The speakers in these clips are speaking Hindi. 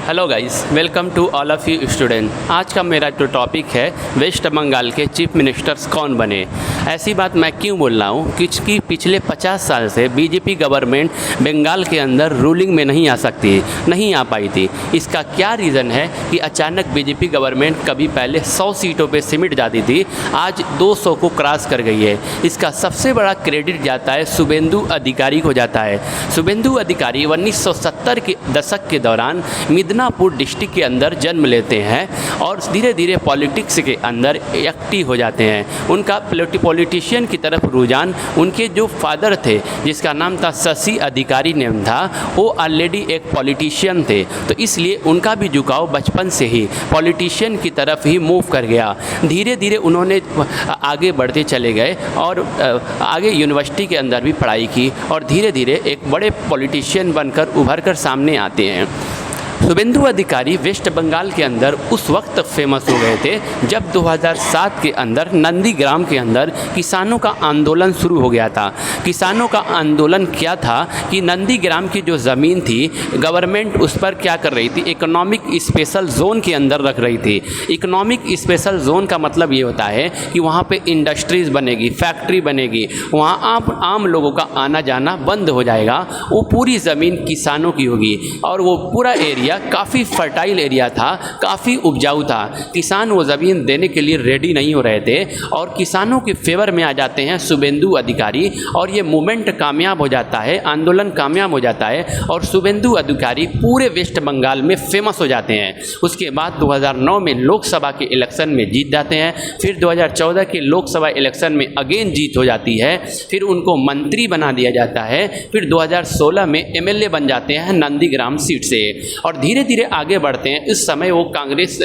Hello guys, welcome to all of you student. आज का मेरा जो टॉपिक है वेस्ट बंगाल के चीफ मिनिस्टर्स कौन बने। ऐसी बात मैं क्यों बोल रहा हूँ कि पिछले 50 साल से बीजेपी गवर्नमेंट बंगाल के अंदर रूलिंग में नहीं आ पाई थी। इसका क्या रीज़न है कि अचानक बीजेपी गवर्नमेंट कभी पहले 100 सीटों पे सिमट जाती थी, आज 200 को क्रॉस कर गई है। इसका सबसे बड़ा क्रेडिट जाता है शुभेंदु अधिकारी को जाता है। शुभेंदु अधिकारी 1970 के दशक के दौरान मिदनापुर डिस्ट्रिक्ट के अंदर जन्म लेते हैं और धीरे धीरे पॉलिटिक्स के अंदर एक्टिव हो जाते हैं। उनका पॉलिटिशियन की तरफ रुझान, उनके जो फादर थे जिसका नाम था शशि अधिकारी नेम था, वो ऑलरेडी एक पॉलिटिशियन थे, तो इसलिए उनका भी झुकाव बचपन से ही पॉलिटिशियन की तरफ ही मूव कर गया। धीरे धीरे उन्होंने आगे बढ़ते चले गए और आगे यूनिवर्सिटी के अंदर भी पढ़ाई की और धीरे धीरे एक बड़े पॉलिटिशियन बनकर उभर कर सामने आते हैं। शुभेंदु अधिकारी वेस्ट बंगाल के अंदर उस वक्त फेमस हो गए थे जब 2007 के अंदर नंदीग्राम के अंदर किसानों का आंदोलन शुरू हो गया था। किसानों का आंदोलन क्या था कि नंदीग्राम की जो ज़मीन थी गवर्नमेंट उस पर क्या कर रही थी, इकोनॉमिक स्पेशल जोन के अंदर रख रही थी। इकोनॉमिक स्पेशल जोन का मतलब ये होता है कि वहाँ पे इंडस्ट्रीज़ बनेगी, फैक्ट्री बनेगी, वहाँ आम लोगों का आना जाना बंद हो जाएगा। वो पूरी ज़मीन किसानों की होगी और वो पूरा एरिया काफ़ी फर्टाइल एरिया था, काफ़ी उपजाऊ था। किसान वो ज़मीन देने के लिए रेडी नहीं हो रहे थे और किसानों के फेवर में आ जाते हैं शुभेंदु अधिकारी और ये मूवमेंट कामयाब हो जाता है, आंदोलन कामयाब हो जाता है और शुभेंदु अधिकारी पूरे वेस्ट बंगाल में फेमस हो जाते हैं। उसके बाद 2009 में लोकसभा के इलेक्शन में जीत जाते हैं, फिर 2014 के लोकसभा इलेक्शन में अगेन जीत हो जाती है, फिर उनको मंत्री बना दिया जाता है, फिर 2016 में एमएलए बन जाते हैं नंदीग्राम सीट से और धीरे धीरे आगे बढ़ते हैं। इस समय वो कांग्रेस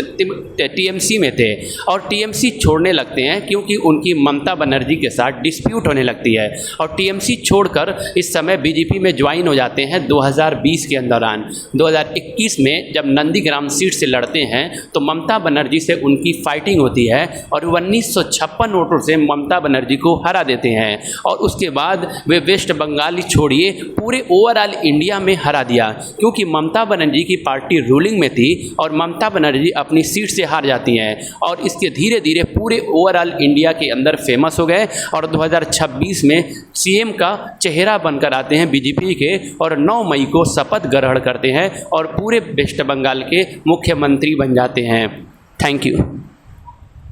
टीएमसी में थे और टीएमसी छोड़ने लगते हैं क्योंकि उनकी ममता बनर्जी के साथ डिस्प्यूट होने लगती है और टीएमसी छोड़कर इस समय बीजेपी में ज्वाइन हो जाते हैं 2020 के दौरान। 2021 में जब नंदीग्राम सीट से लड़ते हैं तो ममता बनर्जी से उनकी फाइटिंग होती है और 1956 वोटों से ममता बनर्जी को हरा देते हैं और उसके बाद वे वेस्ट बंगाल ही छोड़िए पूरे ओवरऑल इंडिया में हरा दिया क्योंकि ममता बनर्जी की पार्टी रूलिंग में थी और ममता बनर्जी अपनी सीट से हार जाती हैं और इसके धीरे धीरे पूरे ओवरऑल इंडिया के अंदर फेमस हो गए और 2026 में सीएम का चेहरा बनकर आते हैं बीजेपी के और 9 मई को शपथ ग्रहण करते हैं और पूरे वेस्ट बंगाल के मुख्यमंत्री बन जाते हैं। Thank you.